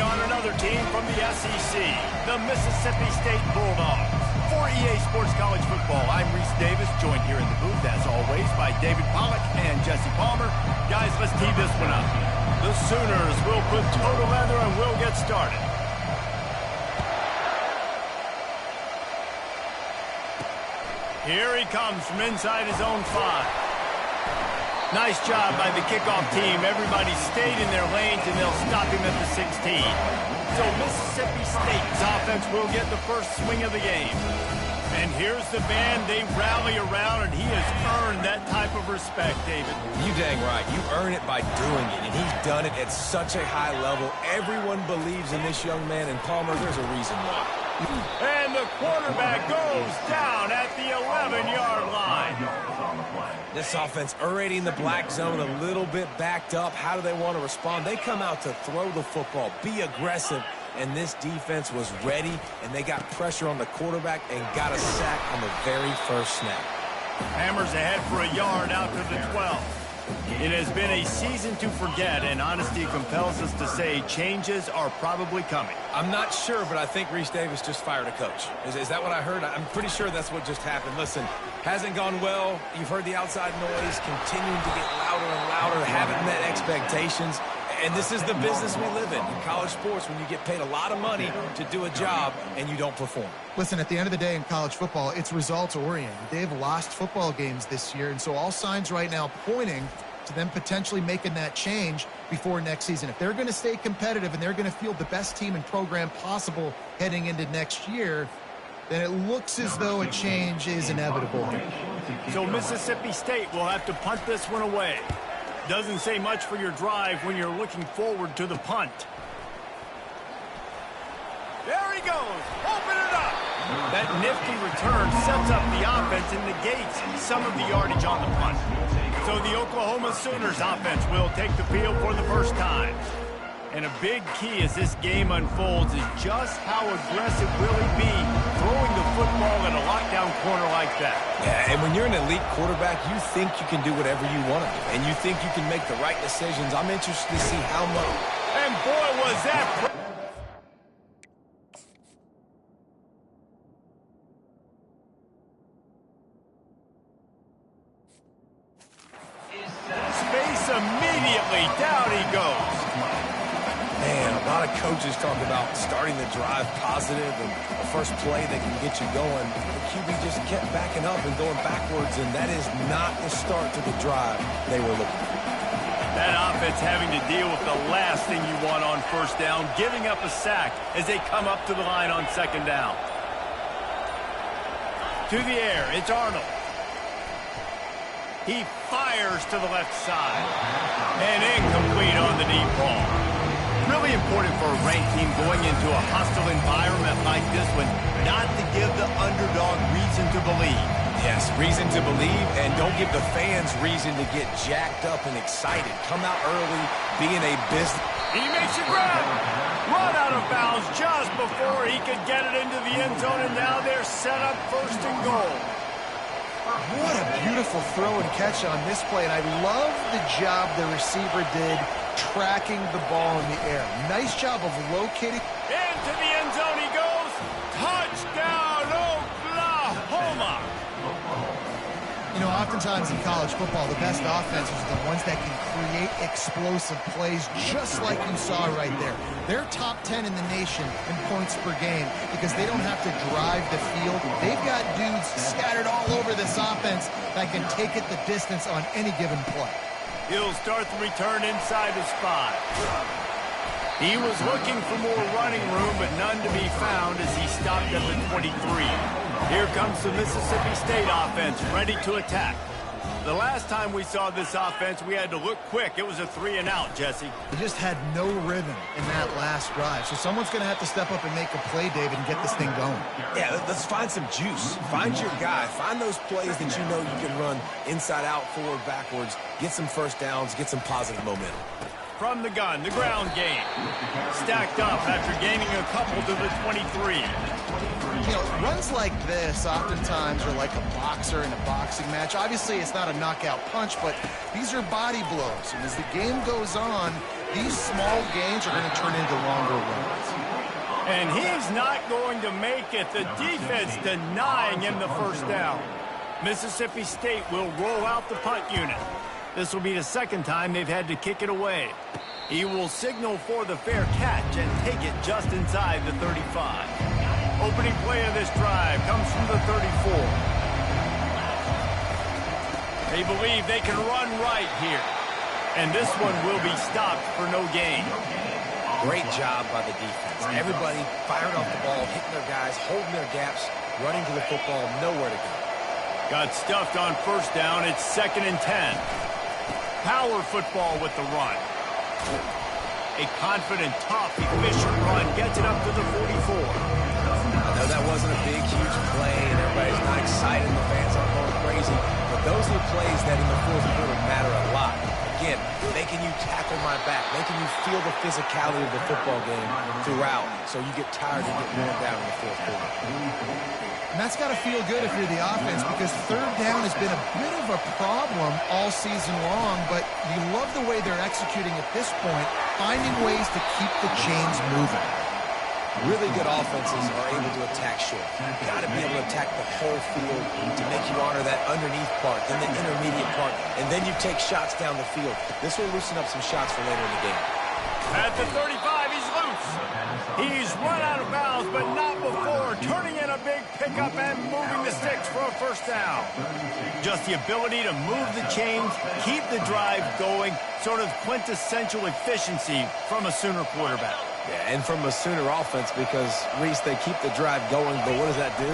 on another team from the SEC, the Mississippi State Bulldogs. For EA Sports College Football, I'm Reese Davis, joined here in the booth, as always, by David Pollack and Jesse Palmer. Guys, let's tee this one up. The Sooners will put toe to leather and we'll get started. Here he comes from inside his own 5. Nice job by the kickoff team. Everybody stayed in their lanes, and they'll stop him at the 16. So Mississippi State's offense will get the first swing of the game. And here's the band they rally around, and he has earned that type of respect, David. You dang right. You earn it by doing it, and he's done it at such a high level. Everyone believes in this young man, and Palmer, there's a reason why. And the quarterback goes down at the 11-yard line. This offense already in the black zone, a little bit backed up. How do they want to respond? They come out to throw the football, be aggressive, and this defense was ready, and they got pressure on the quarterback and got a sack on the very first snap. Hammers ahead for a yard out to the 12. It has been a season to forget, and honesty compels us to say changes are probably coming. I'm not sure, but I think Reese Davis just fired a coach. Is that what I heard? I'm pretty sure that's what just happened. Listen, hasn't gone well. You've heard the outside noise continuing to get louder and louder, haven't met expectations. And this is the business we live in college sports, when you get paid a lot of money to do a job and you don't perform. Listen, at the end of the day in college football, it's results-oriented. They've lost football games this year, and so all signs right now pointing to them potentially making that change before next season. If they're going to stay competitive and they're going to field the best team and program possible heading into next year, then it looks as though a change is inevitable. So Mississippi State will have to punt this one away. Doesn't say much for your drive when you're looking forward to the punt. There he goes. Open it up. That nifty return sets up the offense and negates some of the yardage on the punt. So the Oklahoma Sooners offense will take the field for the first time. And a big key as this game unfolds is just how aggressive will he be throwing the football in a lockdown corner like that. Yeah, and when you're an elite quarterback, you think you can do whatever you want to do, and you think you can make the right decisions. I'm interested to see how much. And boy, was that... Space immediately. Down he goes. Man, a lot of coaches talk about starting the drive positive and the first play that can get you going. The QB just kept backing up and going backwards, and that is not the start to the drive they were looking for. That offense having to deal with the last thing you want on first down, giving up a sack as they come up to the line on second down. To the air, it's Arnold. He fires to the left side. And incomplete on the deep ball. Really important for a ranked team going into a hostile environment like this one not to give the underdog reason to believe. Yes, reason to believe, and don't give the fans reason to get jacked up and excited. Come out early, being a business. He makes a grab. Run out of bounds just before he could get it into the end zone, and now they're set up first and goal. What a beautiful throw and catch on this play, and I love the job the receiver did tracking the ball in the air. Nice job of locating. Into the end zone he goes. Touchdown, Oklahoma! You know, oftentimes in college football, the best offenses are the ones that can create explosive plays, just like you saw right there. They're top 10 in the nation in points per game because they don't have to drive the field. They've got dudes scattered all over this offense that can take it the distance on any given play. He'll start the return inside his 5. He was looking for more running room, but none to be found as he stopped at the 23. Here comes the Mississippi State offense, ready to attack. The last time we saw this offense, we had to look quick. It was a 3-and-out, Jesse. They just had no rhythm in that last drive. So someone's going to have to step up and make a play, David, and get this thing going. Yeah, let's find some juice. Find your guy. Find those plays that you know you can run inside out, forward, backwards. Get some first downs. Get some positive momentum. From the gun, the ground game. Stacked up after gaining a couple to the 23. You know, runs like this oftentimes are like a boxer in a boxing match. Obviously, it's not a knockout punch, but these are body blows. And as the game goes on, these small gains are going to turn into longer runs. And he's not going to make it. The defense denying him the first down. Mississippi State will roll out the punt unit. This will be the second time they've had to kick it away. He will signal for the fair catch and take it just inside the 35. Opening play of this drive comes from the 34. They believe they can run right here. And this one will be stopped for no gain. Great job by the defense. Everybody fired off the ball, hitting their guys, holding their gaps, running to the football, nowhere to go. Got stuffed on first down. It's 2nd and 10. Power football with the run. A confident, tough, efficient run gets it up to the 44. I know that wasn't a big, huge play, and everybody's not excited, the fans aren't going crazy, but those are the plays that in the fourth quarter matter a lot. Again, making you tackle my back, making you feel the physicality of the football game throughout, so you get tired and get worn down in the fourth quarter. And that's got to feel good if you're the offense, because third down has been a bit of a problem all season long, but you love the way they're executing at this point, finding ways to keep the chains moving. Really good offenses are able to attack short. You've got to be able to attack the whole field to make you honor that underneath part, then the intermediate part, and then you take shots down the field. This will loosen up some shots for later in the game. At the 35, he's loose. He's run out of bounds, but not before turning in a big pickup and moving the sticks for a first down. Just the ability to move the chains, keep the drive going, sort of quintessential efficiency from a Sooner quarterback. Yeah, and from a Sooner offense, because, Reese, they keep the drive going, but what does that do?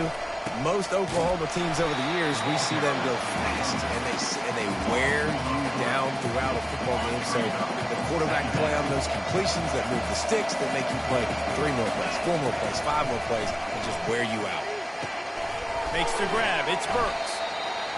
Most Oklahoma teams over the years, we see them go fast, and they wear you down throughout a football game. So the quarterback play on those completions that move the sticks, that make you play 3 more plays, 4 more plays, 5 more plays, and just wear you out. Makes the grab. It's Burks.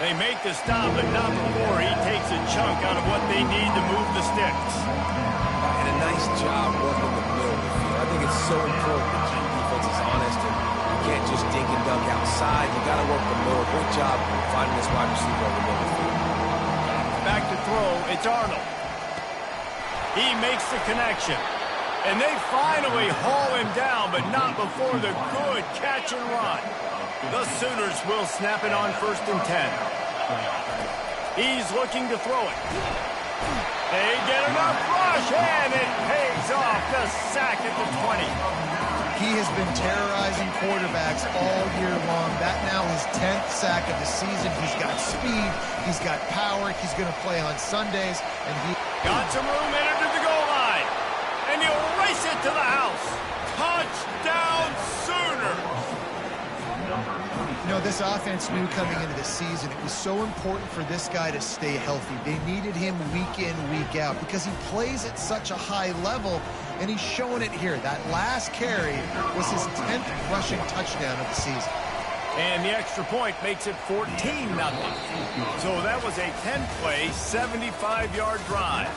They make the stop, but not before he takes a chunk out of what they need to move the sticks. And a nice job working the middle of the field. I think it's so important to keep defenses honest, and you can't just dink and dunk outside. You got to work the middle. Great job finding this wide receiver over the middle of the field. Back to throw, it's Arnold. He makes the connection. And they finally haul him down, but not before the good catch and run. The Sooners will snap it on 1st and 10. He's looking to throw it. They get enough rush, and it pays off. The sack at the 20. He has been terrorizing quarterbacks all year long. That now his 10th sack of the season. He's got speed. He's got power. He's going to play on Sundays. And he got some room, entered to the goal line. And he'll race it to the house. Touchdown, Sooners. You know, this offense knew coming into the season it was so important for this guy to stay healthy. They needed him week in, week out, because he plays at such a high level, and he's showing it here. That last carry was his 10th rushing touchdown of the season. And the extra point makes it 14-0. So that was a 10-play, 75-yard drive.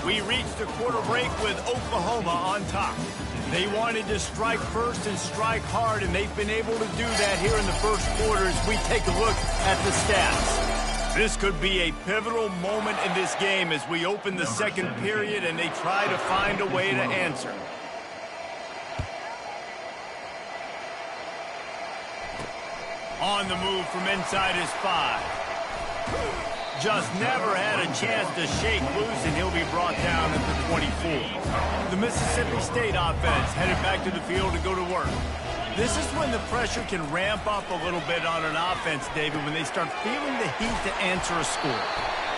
We reached the quarter break with Oklahoma on top. They wanted to strike first and strike hard, and they've been able to do that here in the first quarter as we take a look at the stats. This could be a pivotal moment in this game as we open the second period and they try to find a way to answer. On the move from inside his 5. Just never had a chance to shake loose, and he'll be brought down at the 24. The Mississippi State offense headed back to the field to go to work. This is when the pressure can ramp up a little bit on an offense, David, when they start feeling the heat to answer a score.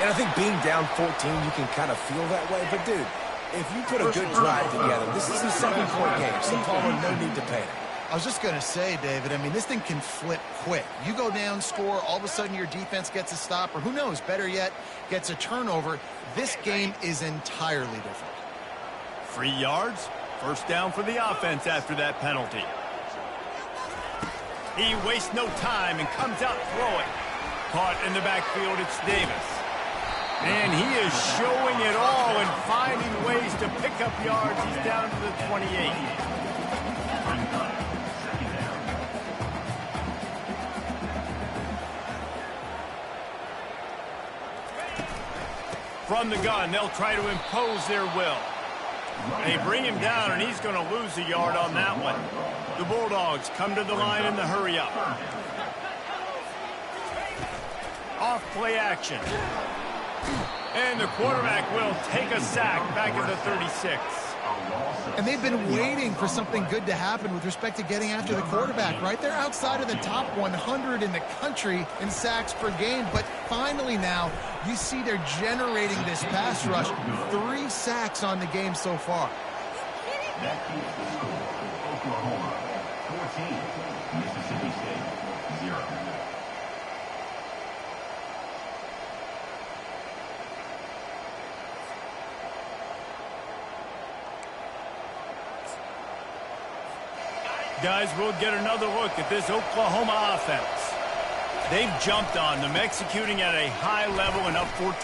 And I think being down 14, you can kind of feel that way. But, dude, if you put a good drive together, this is a 7-point game, so Palmer, no need to panic. I was just going to say, David, I mean, this thing can flip quick. You go down, score, all of a sudden your defense gets a stop, or who knows, better yet, gets a turnover. This game is entirely different. 3 yards, first down for the offense after that penalty. He wastes no time and comes out throwing. Caught in the backfield, it's Davis. And he is showing it all and finding ways to pick up yards. He's down to the 28. From the gun, they'll try to impose their will. They bring him down, and he's going to lose a yard on that one. The Bulldogs come to the line in the hurry-up. Off play action. And the quarterback will take a sack back at the 36. And they've been waiting for something good to happen with respect to getting after the quarterback, right? They're outside of the top 100 in the country in sacks per game, but finally now you see they're generating this pass rush. 3 sacks on the game so far. That keeps the score. Oklahoma 14, Mississippi State 0. Guys, we'll get another look at this Oklahoma offense. They've jumped on them, executing at a high level and up 14-0,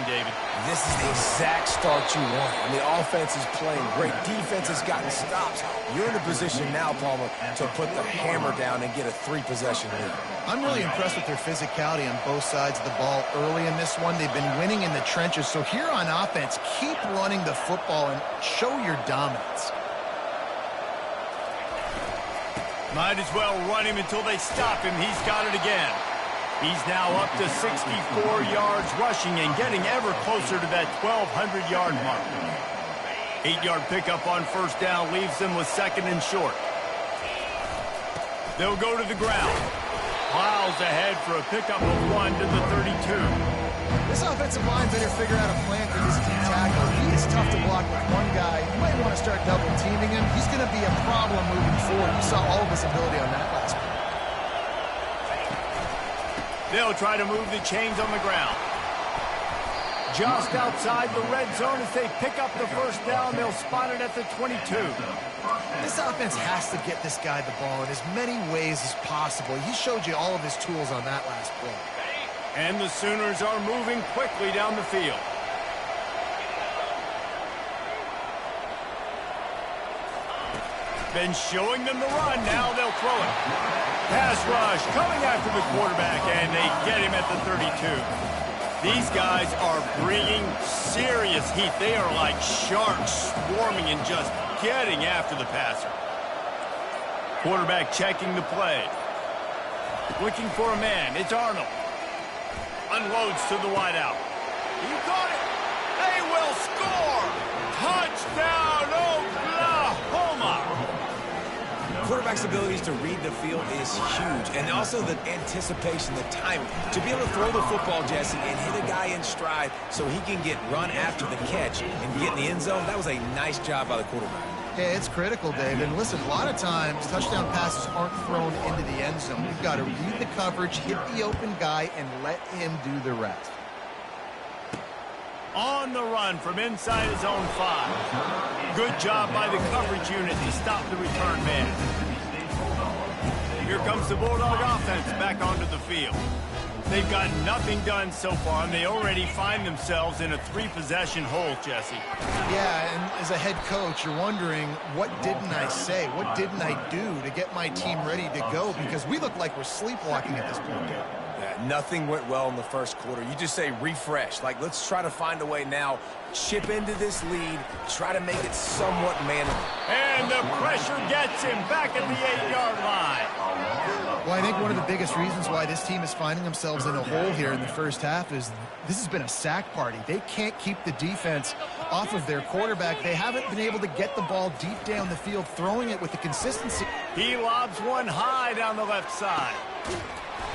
David. This is the exact start you want. And the offense is playing great. Defense has gotten stops. You're in a position now, Palmer, to put the hammer down and get a 3-possession lead. I'm really impressed with their physicality on both sides of the ball early in this one. They've been winning in the trenches. So here on offense, keep running the football and show your dominance. Might as well run him until they stop him. He's got it again. He's now up to 64 yards rushing and getting ever closer to that 1,200-yard mark. 8-yard pickup on first down leaves them with 2nd and short. They'll go to the ground. Plows ahead for a pickup of 1 to the 32. This offensive line better figure out a plan for this team tackle. He is tough to block with one guy. You might want to start double-teaming him. He's going to be a problem moving forward. You saw all of his ability on that last play. They'll try to move the chains on the ground. Just outside the red zone as they pick up the first down. They'll spot it at the 22. This offense has to get this guy the ball in as many ways as possible. He showed you all of his tools on that last play. And the Sooners are moving quickly down the field. Been showing them the run. Now they'll throw it. Pass rush coming after the quarterback, and they get him at the 32. These guys are bringing serious heat. They are like sharks swarming and just getting after the passer. Quarterback checking the play. Looking for a man. It's Arnold. Unloads to the wideout. You got it. They will score. Touchdown, Oklahoma. Quarterback's abilities to read the field is huge. And also the anticipation, the timing. To be able to throw the football, Jesse, and hit a guy in stride so he can get run after the catch and get in the end zone, that was a nice job by the quarterback. Yeah, it's critical, Dave. And listen, a lot of times touchdown passes aren't thrown into the end zone. You've got to read the coverage, hit the open guy, and let him do the rest. On the run from inside his own 5. Good job by the coverage unit to stop the return man. Here comes the Bulldog offense back onto the field. They've got nothing done so far, and they already find themselves in a 3-possession hole, Jesse. Yeah, and as a head coach, you're wondering, what didn't I say? What didn't I do to get my team ready to go? Because we look like we're sleepwalking at this point. Yeah, nothing went well in the first quarter. You just say refresh. Like, let's try to find a way now. Chip into this lead. Try to make it somewhat manageable. And the pressure gets him back at the 8-yard line. Well, I think one of the biggest reasons why this team is finding themselves in a hole here in the first half is this has been a sack party. They can't keep the defense off of their quarterback. They haven't been able to get the ball deep down the field, throwing it with the consistency. He lobs one high down the left side.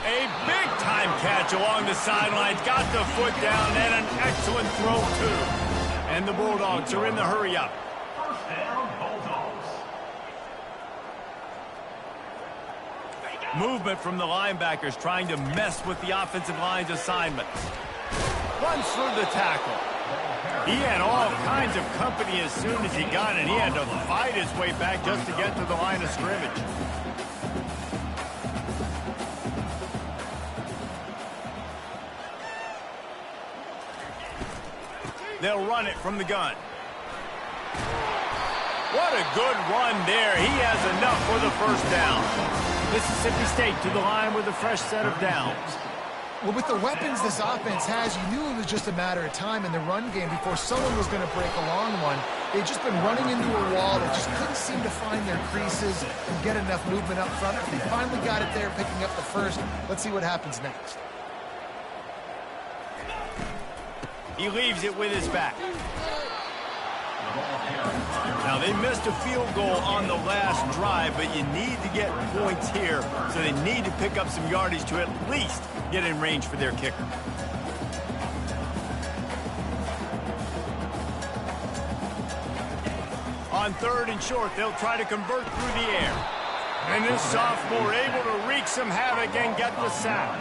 A big-time catch along the sidelines. Got the foot down, and an excellent throw, too. And the Bulldogs are in the hurry-up. First down, Bulldogs. Movement from the linebackers trying to mess with the offensive line's assignment. Runs through the tackle. He had all kinds of company as soon as he got it. He had to fight his way back just to get to the line of scrimmage. They'll run it from the gun. What a good run there. He has enough for the first down. Mississippi State to the line with a fresh set of downs. Well, with the weapons this offense has, you knew it was just a matter of time in the run game before someone was going to break a long one. They've just been running into a wall. They just couldn't seem to find their creases and get enough movement up front. They finally got it there, picking up the first. Let's see what happens next. He leaves it with his back. Now, they missed a field goal on the last drive, but you need to get points here, so they need to pick up some yardage to at least get in range for their kicker. On 3rd and short, they'll try to convert through the air. And this sophomore able to wreak some havoc and get the sack.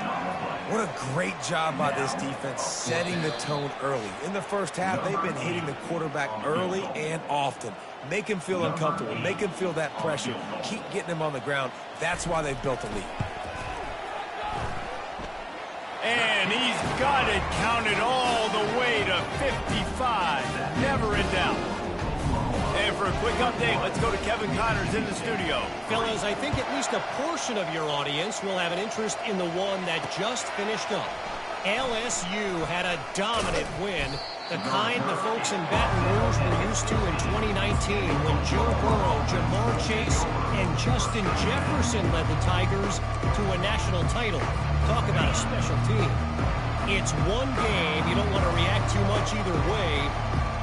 What a great job by this defense setting the tone early. In the first half, they've been hitting the quarterback early and often. Make him feel uncomfortable. Make him feel that pressure. Keep getting him on the ground. That's why they've built a lead. And he's got it counted all the way to 55. Never in doubt. And for a quick update, let's go to Kevin Connors in the studio. Fellas, I think at least a portion of your audience will have an interest in the one that just finished up. LSU had a dominant win, the kind the folks in Baton Rouge were used to in 2019 when Joe Burrow, Jamar Chase, and Justin Jefferson led the Tigers to a national title. Talk about a special team. It's one game. You don't want to react too much either way.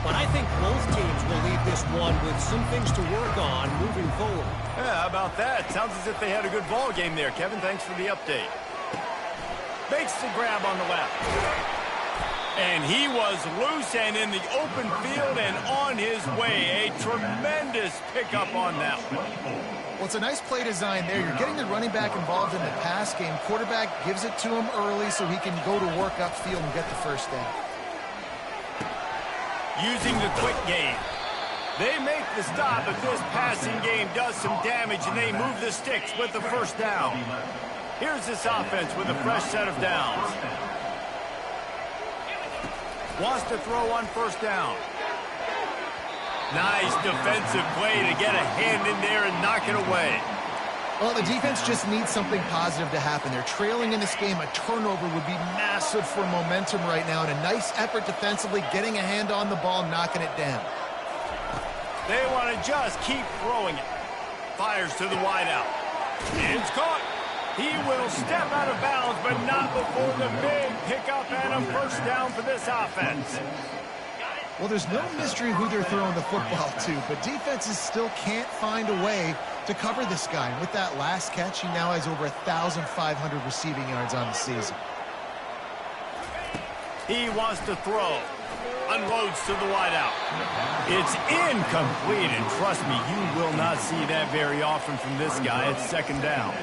But I think both teams will leave this one with some things to work on moving forward. Yeah, how about that? Sounds as if they had a good ball game there. Kevin, thanks for the update. Makes the grab on the left. And he was loose and in the open field and on his way. A tremendous pickup on that one. Well, it's a nice play design there. You're getting the running back involved in the pass game. Quarterback gives it to him early so he can go to work upfield and get the first down. Using the quick game. They make the stop, but this passing game does some damage, and they move the sticks with the first down. Here's this offense with a fresh set of downs. Wants to throw on first down. Nice defensive play to get a hand in there and knock it away. Well, the defense just needs something positive to happen. They're trailing in this game. A turnover would be massive for momentum right now, and a nice effort defensively, getting a hand on the ball, knocking it down. They want to just keep throwing it. Fires to the wideout. It's caught. He will step out of bounds, but not before the big pickup and a first down for this offense. Well, there's no mystery who they're throwing the football to, but defenses still can't find a way to cover this guy. And with that last catch, he now has over 1,500 receiving yards on the season. He wants to throw. Unloads to the wideout. It's incomplete, and trust me, you will not see that very often from this guy. It's second down.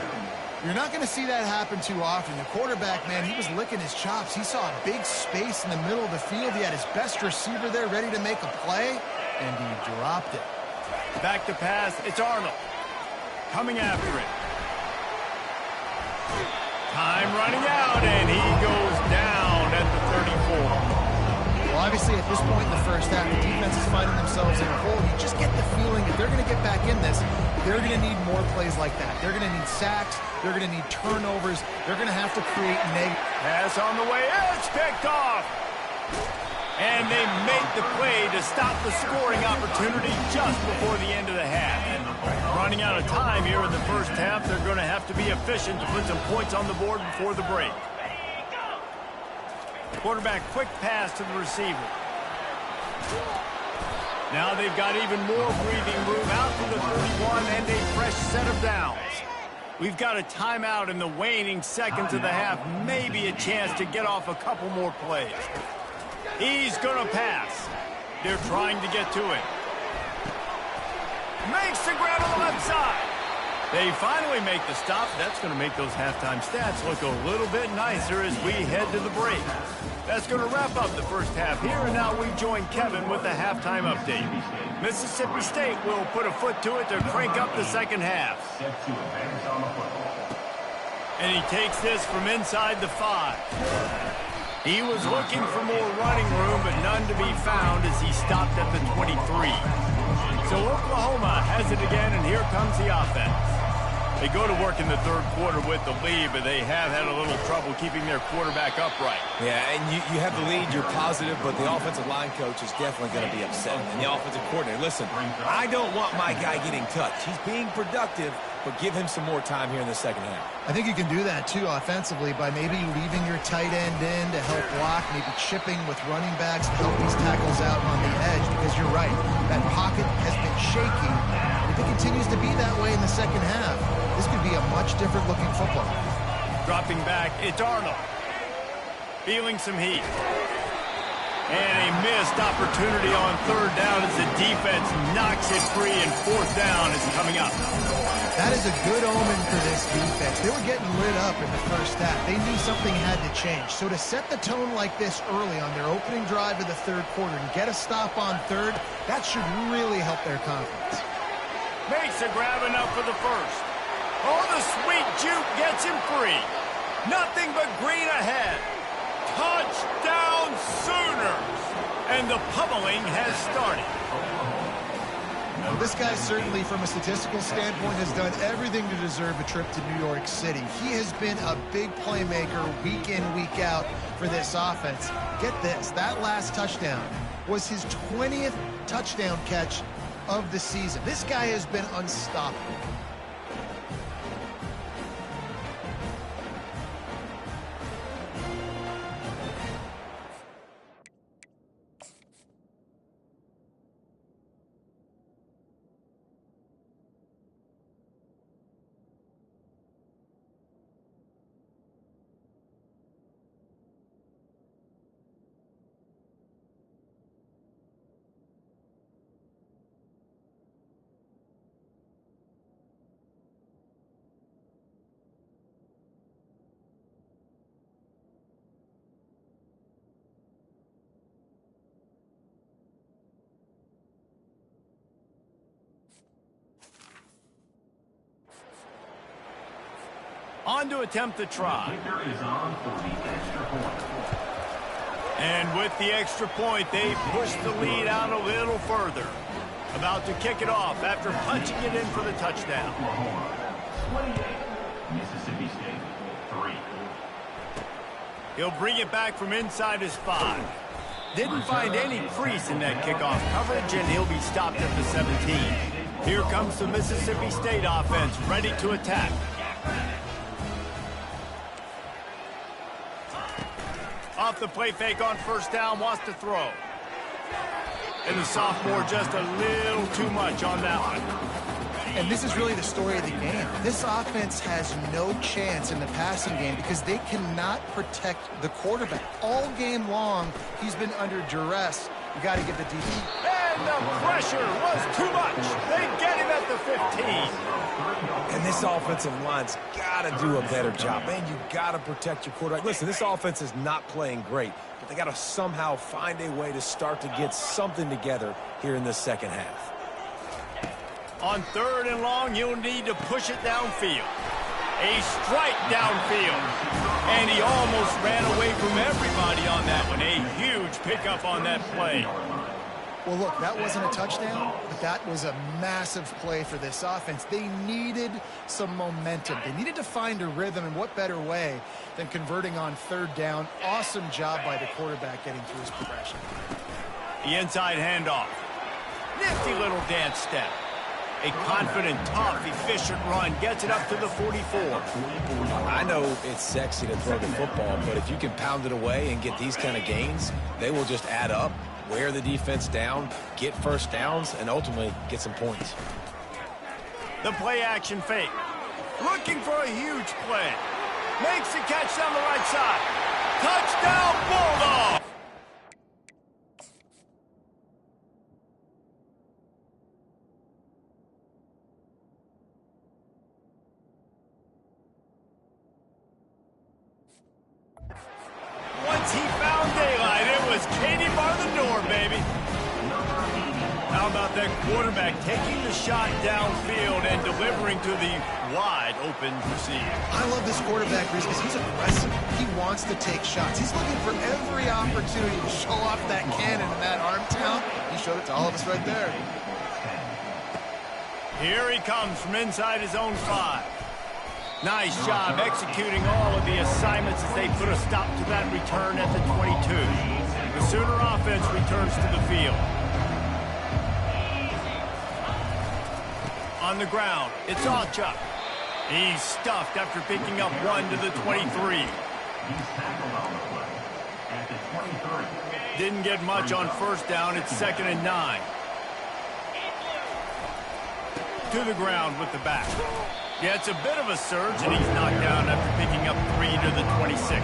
You're not going to see that happen too often. The quarterback, man, he was licking his chops. He saw a big space in the middle of the field. He had his best receiver there ready to make a play, and he dropped it. Back to pass. It's Arnold. Coming after it. Time running out, and he goes down at the 34. Well, obviously, at this point in the first half, the defense is finding themselves in a hole. You just get the feeling if they're going to get back in this, they're going to need more plays like that. They're going to need sacks. They're going to need turnovers. They're going to have to create negative. Pass on the way. It's picked off. And they make the play to stop the scoring opportunity just before the end of the half. Running out of time here in the first half, they're going to have to be efficient to put some points on the board before the break. Quarterback quick pass to the receiver. Now they've got even more breathing room out to the 31 and a fresh set of downs. We've got a timeout in the waning seconds of the half. Maybe a chance to get off a couple more plays. He's going to pass. They're trying to get to it. Makes the grab on the left side. They finally make the stop. That's going to make those halftime stats look a little bit nicer as we head to the break. That's going to wrap up the first half here, and now we join Kevin with the halftime update. Mississippi State will put a foot to it to crank up the second half. And he takes this from inside the 5. He was looking for more running room, but none to be found as he stopped at the 23. So Oklahoma has it again, and here comes the offense. They go to work in the third quarter with the lead, but they have had a little trouble keeping their quarterback upright. Yeah, and you have the lead, you're positive, but the offensive line coach is definitely going to be upset. And the offensive coordinator, listen, I don't want my guy getting touched. He's being productive, but give him some more time here in the second half. I think you can do that, too, offensively, by maybe leaving your tight end in to help block, maybe chipping with running backs to help these tackles out on the edge, because you're right, that pocket has been shaky. If it continues to be that way in the second half, this could be a much different-looking football. Dropping back, it's Arnold. Feeling some heat. And a missed opportunity on third down as the defense knocks it free, and fourth down is coming up. That is a good omen for this defense. They were getting lit up in the first half. They knew something had to change. So to set the tone like this early on their opening drive of the third quarter and get a stop on third, that should really help their confidence. Makes a grab enough for the first. Oh, the sweet juke gets him free. Nothing but green ahead. Touchdown Sooners! And the pummeling has started. This guy certainly, from a statistical standpoint, has done everything to deserve a trip to New York City. He has been a big playmaker week in, week out for this offense. Get this, that last touchdown was his 20th touchdown catch of the season. This guy has been unstoppable. On to attempt the try. Kicker is on for the extra point. And with the extra point, they push the lead out a little further. About to kick it off after punching it in for the touchdown. Oklahoma, 28. Mississippi State, 3. He'll bring it back from inside his 5. Didn't find any crease in that kickoff coverage, and he'll be stopped at the 17. Here comes the Mississippi State offense, ready to attack. Off the play fake on first down, wants to throw. And the sophomore just a little too much on that one. And this is really the story of the game. This offense has no chance in the passing game because they cannot protect the quarterback. All game long, he's been under duress. You got to give the defense. And the pressure was too much. They get him at the 15. And this offensive line's got to do a better job. Man, you got to protect your quarterback. Listen, this offense is not playing great, but they got to somehow find a way to start to get something together here in the second half. On third and long, you'll need to push it downfield. A strike downfield. And he almost ran away from everybody on that one. A huge pickup on that play. Well, look, that wasn't a touchdown, but that was a massive play for this offense. They needed some momentum. They needed to find a rhythm, and what better way than converting on third down. Awesome job by the quarterback getting through his progression. The inside handoff. Nifty little dance step. A confident, tough, efficient run gets it up to the 44. I know it's sexy to throw the football, but if you can pound it away and get these kind of gains, they will just add up, wear the defense down, get first downs, and ultimately get some points. The play action fake. Looking for a huge play. Makes the catch down the right side. Touchdown Bulldogs! Once he found daylight, it was Katie bar the door, baby. How about that quarterback taking the shot downfield and delivering to the wide open receiver? I love this quarterback because he's aggressive. He wants to take shots. He's looking for every opportunity to show off that cannon and that arm talent. He showed it to all of us right there. Here he comes from inside his own 5. Nice job executing all of the assignments as they put a stop to that return at the 22. The Sooner offense returns to the field. On the ground, it's Alchuk. He's stuffed after picking up one to the 23. He's tackled on the play at the 23. Didn't get much on first down. It's 2nd and 9. To the ground with the back. Yeah, it's a bit of a surge, and he's knocked down after picking up 3 to the 26.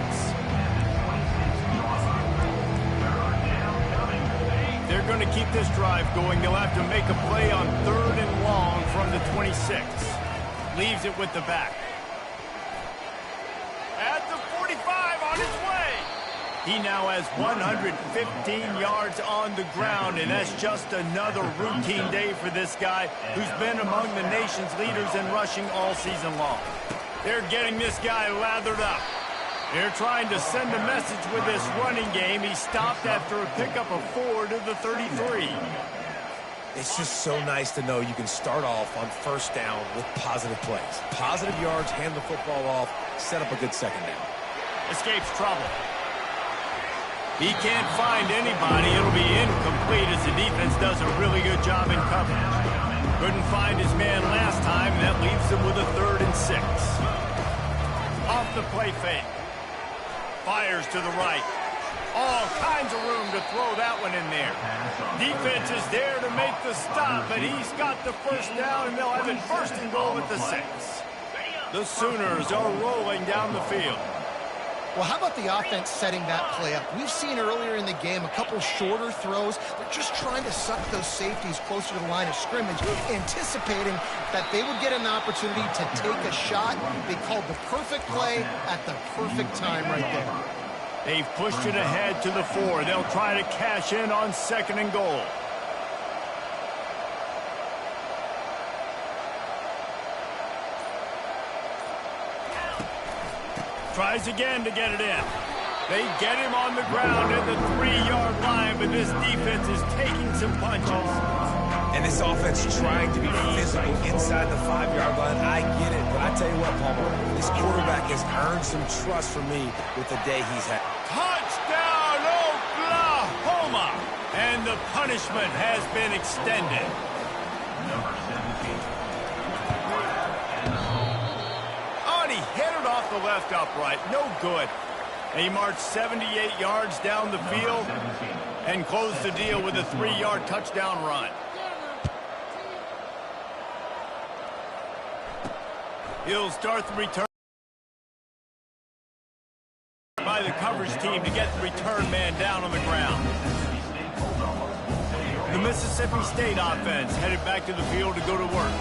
They're going to keep this drive going. They'll have to make a play on 3rd and long from the 26. Leaves it with the back. At the 45, on his way. He now has 115 yards on the ground, and that's just another routine day for this guy who's been among the nation's leaders in rushing all season long. They're getting this guy lathered up. They're trying to send a message with this running game. He stopped after a pickup of 4 to the 33. It's just so nice to know you can start off on first down with positive plays. Positive yards, hand the football off, set up a good second down. Escapes trouble. He can't find anybody. It'll be incomplete as the defense does a really good job in coverage. Couldn't find his man last time, and that leaves him with a 3rd and 6. Off the play fake. Fires to the right. All kinds of room to throw that one in there. Defense is there to make the stop, but he's got the first down, and they'll have it 1st and goal at the 6. The Sooners are rolling down the field. Well, how about the offense setting that play up? We've seen earlier in the game a couple shorter throws. They're just trying to suck those safeties closer to the line of scrimmage, anticipating that they would get an opportunity to take a shot. They called the perfect play at the perfect time right there. They've pushed it ahead to the 4. They'll try to cash in on 2nd and goal. Tries again to get it in. They get him on the ground at the 3-yard line, but this defense is taking some punches. And this offense trying to be physical inside the 5-yard line. I get it, but I tell you what, Palmer, this quarterback has earned some trust from me with the day he's had. Touchdown, Oklahoma! And the punishment has been extended. Number 17. He hit it off the left upright. No good. He marched 78 yards down the field and closed the deal with a 3-yard touchdown run. He'll start the return by the coverage team to get the return man down on the ground. The Mississippi State offense headed back to the field to go to work.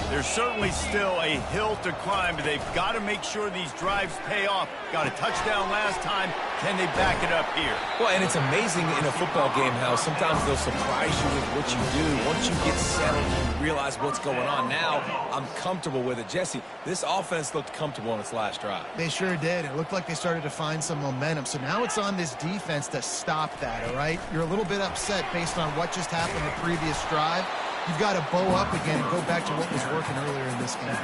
There's certainly still a hill to climb, but they've got to make sure these drives pay off. Got a touchdown last time. Can they back it up here? Well, and it's amazing in a football game how sometimes they'll surprise you with what you do. Once you get settled, you realize what's going on. Now, I'm comfortable with it. Jesse, this offense looked comfortable on its last drive. They sure did. It looked like they started to find some momentum. So now it's on this defense to stop that, all right? You're a little bit upset based on what just happened the previous drive. You've got to bow up again and go back to what was working earlier in this game.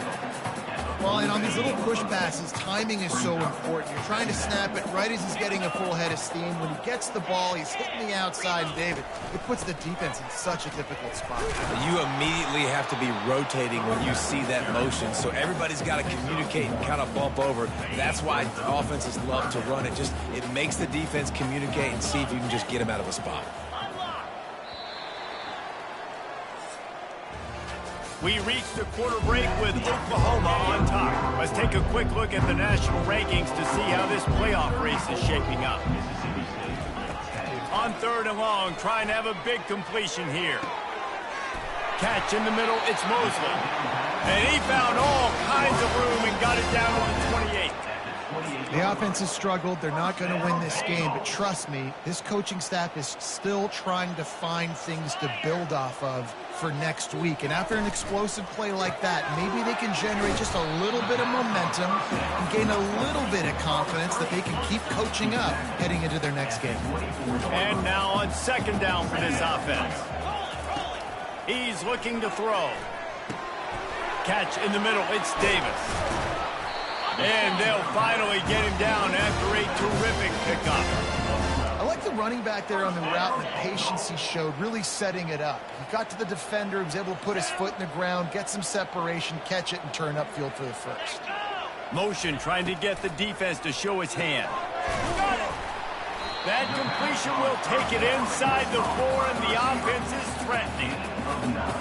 Well, and on these little push passes, timing is so important. You're trying to snap it right as he's getting a full head of steam. When he gets the ball, he's hitting the outside, and David, it puts the defense in such a difficult spot. You immediately have to be rotating when you see that motion, so everybody's got to communicate and kind of bump over. That's why offenses love to run it. It makes the defense communicate and see if you can just get him out of a spot. We reached the quarter break with Oklahoma on top. Let's take a quick look at the national rankings to see how this playoff race is shaping up. On 3rd and long, trying to have a big completion here. Catch in the middle, it's Mosley. And he found all kinds of room and got it down to the 28. The offense has struggled. They're not going to win this game, but trust me, this coaching staff is still trying to find things to build off of for next week. And after an explosive play like that, maybe they can generate just a little bit of momentum and gain a little bit of confidence that they can keep coaching up heading into their next game. And now on 2nd down for this offense. He's looking to throw. Catch in the middle, it's Davis. And they'll finally get him down after a terrific pickup. I like the running back there on the route and the patience he showed, really setting it up. He got to the defender, he was able to put his foot in the ground, get some separation, catch it, and turn upfield for the first. Motion trying to get the defense to show his hand. That completion will take it inside the 4, and the offense is threatening.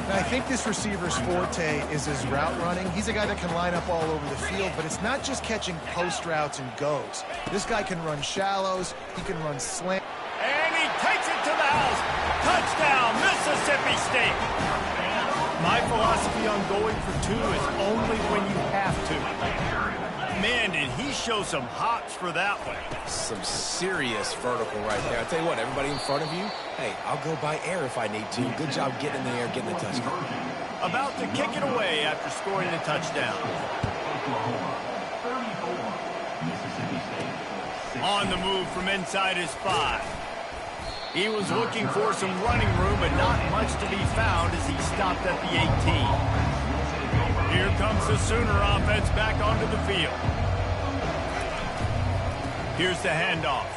Now, I think this receiver's forte is his route running. He's a guy that can line up all over the field, but it's not just catching post routes and goes. This guy can run shallows, he can run slant. And he takes it to the house. Touchdown, Mississippi State. My philosophy on going for 2 is only when you have to. Man, did he show some hops for that one. Some serious vertical right there. I tell you what, everybody in front of you, hey, I'll go by air if I need to. Good job getting in the air, getting the touchdown. About to kick it away after scoring the touchdown. On the move from inside his 5. He was looking for some running room, but not much to be found as he stopped at the 18. Here comes the Sooner offense back onto the field. Here's the handoff.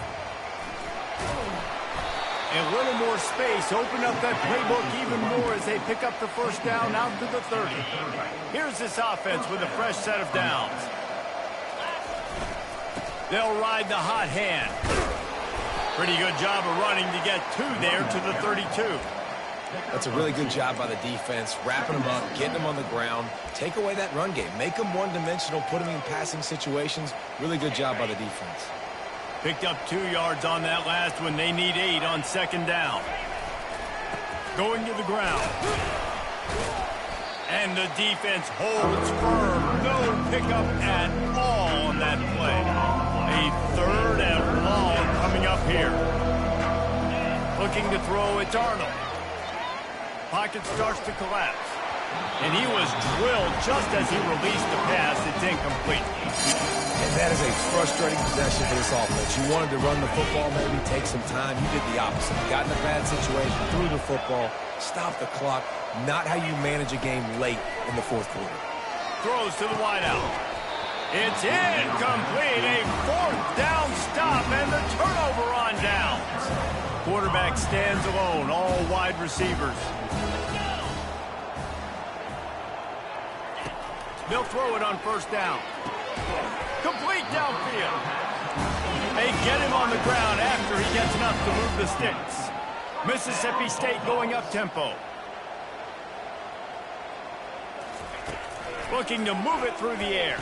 A little more space. Open up that playbook even more as they pick up the first down out to the 30. Here's this offense with a fresh set of downs. They'll ride the hot hand. Pretty good job of running to get 2 there to the 32. That's a really good job by the defense, wrapping them up, getting them on the ground. Take away that run game. Make them one-dimensional, put them in passing situations. Really good job by the defense. Picked up 2 yards on that last one. They need 8 on second down. Going to the ground. And the defense holds firm. No pickup at all on that play. A 3rd and long coming up here. Looking to throw, it's Arnold. Pocket starts to collapse. And he was drilled just as he released the pass. It's incomplete. And that is a frustrating possession for this offense. You wanted to run the football, maybe take some time. You did the opposite. You got in a bad situation, threw the football, stopped the clock. Not how you manage a game late in the 4th quarter. Throws to the wideout. It's incomplete. A 4th down stop and the turnover on downs. Quarterback stands alone, all wide receivers. They'll throw it on first down. Complete downfield. They get him on the ground after he gets enough to move the sticks. Mississippi State going up tempo. Looking to move it through the air.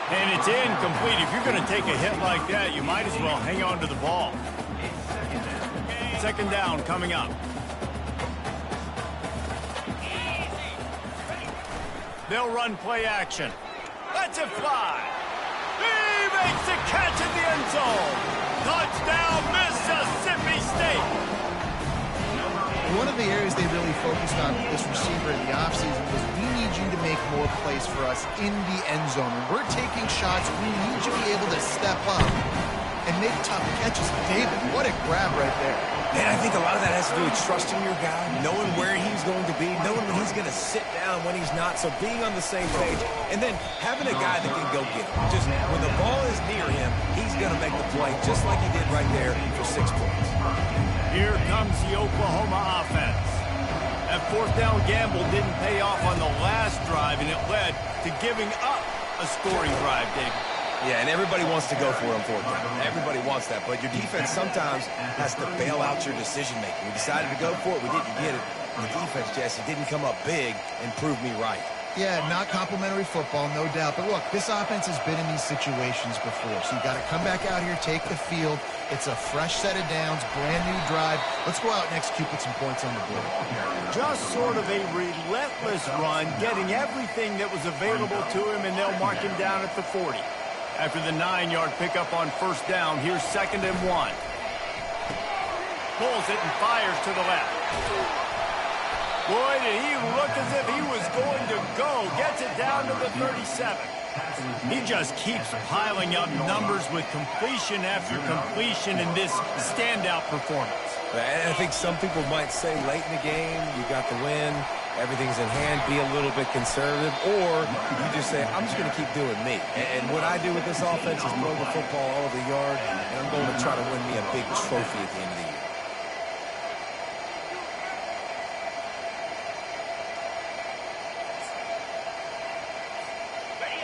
And it's incomplete. If you're going to take a hit like that, you might as well hang on to the ball. Second down coming up. They'll run play action. Let's it fly. He makes the catch in the end zone. Touchdown, Mississippi State. One of the areas they really focused on with this receiver in the offseason was we need you to make more plays for us in the end zone. When we're taking shots, we need you to be able to step up and make tough catches. David, what a grab right there. And I think a lot of that has to do with trusting your guy, knowing where he's going to be, knowing when he's going to sit down, when he's not. So being on the same page, and then having a guy that can go get it. Just when the ball is near him, he's going to make the play, just like he did right there for 6 points. Here comes the Oklahoma offense. That 4th down gamble didn't pay off on the last drive, and it led to giving up a scoring drive, David. Yeah, and everybody wants to go for it on 4th down. Everybody wants that, but your defense sometimes has to bail out your decision-making. We decided to go for it. We didn't get it. And the defense, Jesse, didn't come up big and prove me right. Yeah, not complimentary football, no doubt. But look, this offense has been in these situations before. So you got to come back out here, take the field. It's a fresh set of downs, brand new drive. Let's go out and execute with some points on the board. Just sort of a relentless run, getting everything that was available to him, and they'll mark him down at the 40. After the 9-yard pickup on first down, here's 2nd and 1. Pulls it and fires to the left. Boy, did he look as if he was going to go. Gets it down to the 37. He just keeps piling up numbers with completion after completion in this standout performance. And I think some people might say late in the game, you got the win, everything's in hand, be a little bit conservative, or you just say, I'm just going to keep doing me. And what I do with this offense is throw the football all over the yard, and I'm going to try to win me a big trophy at the end of the year.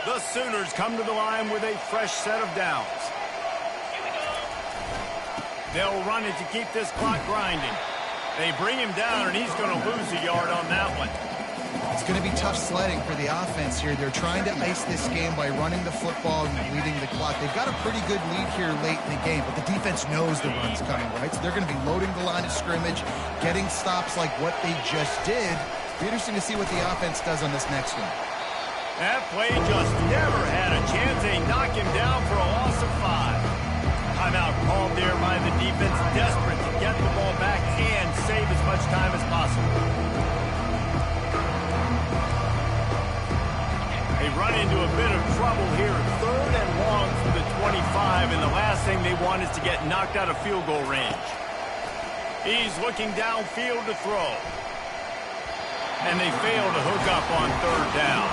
The Sooners come to the line with a fresh set of downs. They'll run it to keep this clock grinding. They bring him down, and he's going to lose a yard on that one. It's going to be tough sledding for the offense here. They're trying to ice this game by running the football and leading the clock. They've got a pretty good lead here late in the game, but the defense knows the run's coming, right? So they're going to be loading the line of scrimmage, getting stops like what they just did. It'll be interesting to see what the offense does on this next one. That play just never had a chance. They knock him down for a loss of 5. Timeout called there by the defense, desperate to get the ball back and save as much time as possible. They run into a bit of trouble here. 3rd and long from the 25, and the last thing they want is to get knocked out of field goal range. He's looking downfield to throw. And they fail to hook up on 3rd down.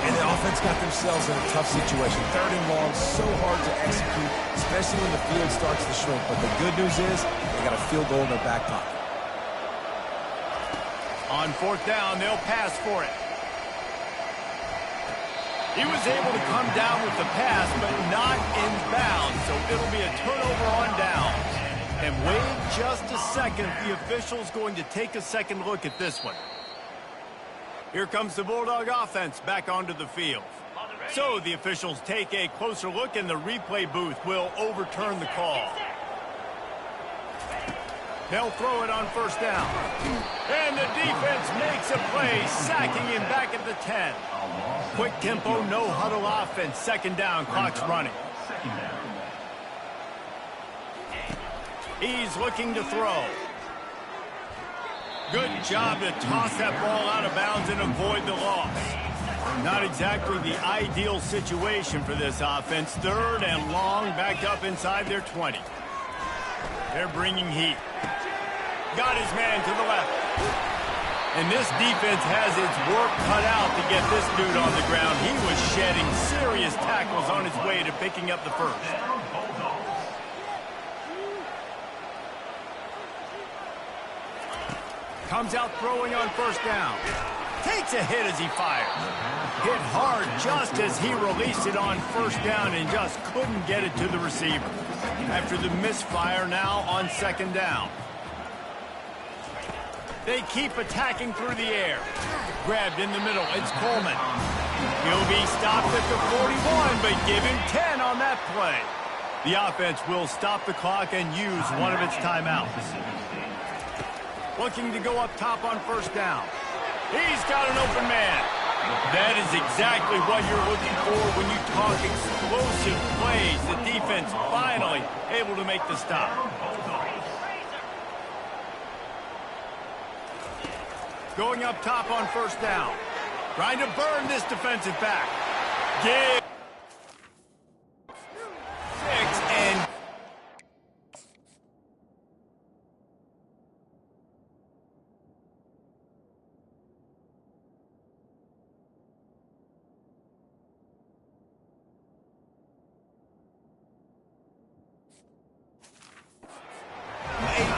And the offense got themselves in a tough situation. 3rd and long, so hard to execute, especially when the field starts to shrink. But the good news is they got a field goal in their back pocket. On 4th down, they'll pass for it. He was able to come down with the pass, but not in bounds, so it'll be a turnover on downs. And wait just a second. The official's going to take a second look at this one. Here comes the Bulldog offense back onto the field. So the officials take a closer look, and the replay booth will overturn the call. They'll throw it on 1st down. And the defense makes a play, sacking him back at the 10. Quick tempo, no huddle offense. 2nd down, clock's running. He's looking to throw. Good job to toss that ball out of bounds and avoid the loss. Not exactly the ideal situation for this offense. 3rd and long, backed up inside their 20. They're bringing heat. Got his man to the left. And this defense has its work cut out to get this dude on the ground. He was shedding serious tackles on his way to picking up the 1st. Comes out throwing on 1st down. Takes a hit as he fires. Hit hard just as he released it on 1st down and just couldn't get it to the receiver. After the misfire, now on 2nd down. They keep attacking through the air. Grabbed in the middle. It's Coleman. He'll be stopped at the 41, but give him 10 on that play. The offense will stop the clock and use one of its timeouts. Looking to go up top on 1st down. He's got an open man. That is exactly what you're looking for when you talk explosive plays. The defense finally able to make the stop. Going up top on 1st down. Trying to burn this defensive back. Give 6 and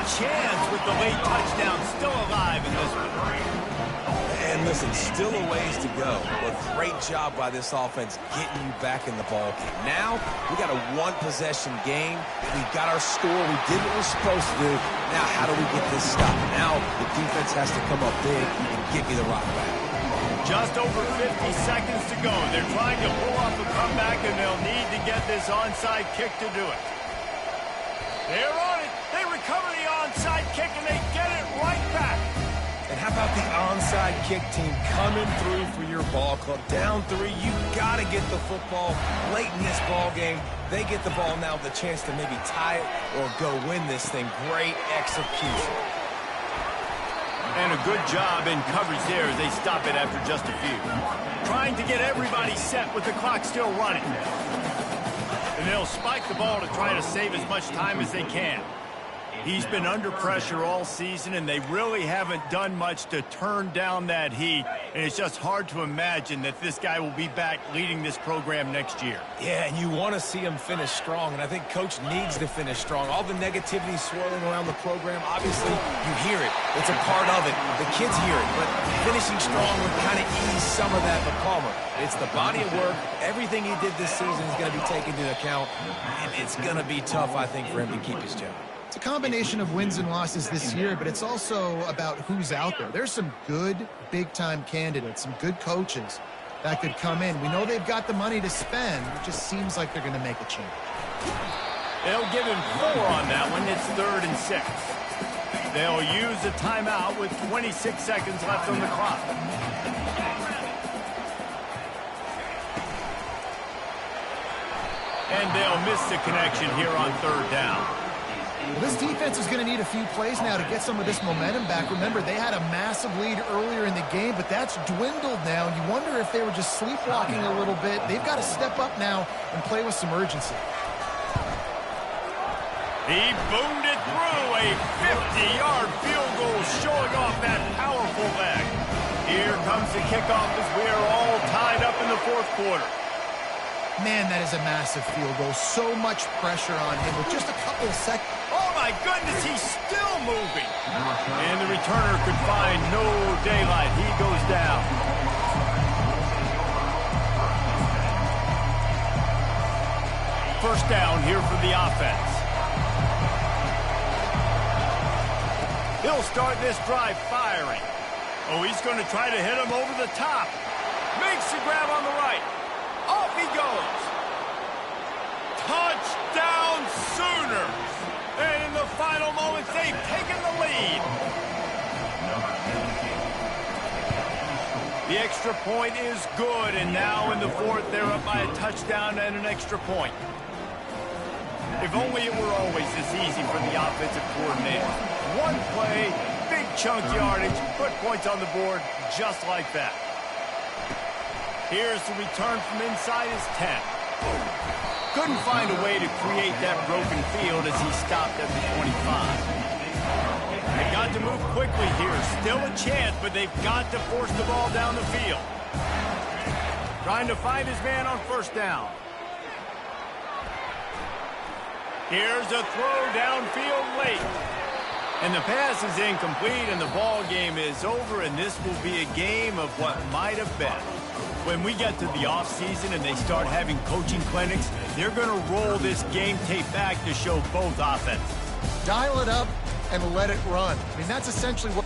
chance with the late touchdown, still alive in this one. And listen, still a ways to go, but great job by this offense getting you back in the ball game. Now, we got a 1-possession game. We got our score. We did what we're supposed to do. Now, how do we get this stop? Now, the defense has to come up big and get me the rock back. Just over 50 seconds to go. They're trying to pull off a comeback, and they'll need to get this onside kick to do it. They're on it. They recover the onside kick, and they get it right back. And how about the onside kick team coming through for your ball club? Down 3, you got to get the football late in this ball game. They get the ball now with a chance to maybe tie it or go win this thing. Great execution. And a good job in coverage there as they stop it after just a few. Trying to get everybody set with the clock still running. And they'll spike the ball to try to save as much time as they can. He's been under pressure all season, and they really haven't done much to turn down that heat. And it's just hard to imagine that this guy will be back leading this program next year. Yeah, and you want to see him finish strong, and I think Coach needs to finish strong. All the negativity swirling around the program, obviously, you hear it. It's a part of it. The kids hear it, but finishing strong would kind of ease some of that. But Palmer, it's the body of work. Everything he did this season is going to be taken into account, and it's going to be tough, I think, for him to keep his job. It's a combination of wins and losses this year, but it's also about who's out there. There's some good big-time candidates, some good coaches that could come in. We know they've got the money to spend. It just seems like they're going to make a change. They'll give him 4 on that one. It's 3rd and 6. They'll use a timeout with 26 seconds left on the clock. And they'll miss the connection here on 3rd down. Well, this defense is going to need a few plays now to get some of this momentum back. Remember, they had a massive lead earlier in the game, but that's dwindled now. You wonder if they were just sleepwalking a little bit. They've got to step up now and play with some urgency. He boomed it through. A 50-yard field goal showing off that powerful leg. Here comes the kickoff as we are all tied up in the 4th quarter. Man, that is a massive field goal. So much pressure on him with just a couple of seconds. Oh, my goodness, he's still moving. And the returner could find no daylight. He goes down. First down here for the offense. He'll start this drive firing. Oh, he's going to try to hit him over the top. Makes the grab on the right. Off he goes. Touchdown Sooners. And in the final moments, they've taken the lead. The extra point is good, and now in the 4th, they're up by a touchdown and an extra point. If only it were always this easy for the offensive coordinator. One play, big chunk yardage, put points on the board just like that. Here's the return from inside his 10. Couldn't find a way to create that broken field as he stopped at the 25. They got to move quickly here. Still a chance, but they've got to force the ball down the field. Trying to find his man on 1st down. Here's a throw downfield late. And the pass is incomplete, and the ball game is over, and this will be a game of what might have been. When we get to the offseason and they start having coaching clinics, they're going to roll this game tape back to show both offenses. Dial it up and let it run. I mean, that's essentially what...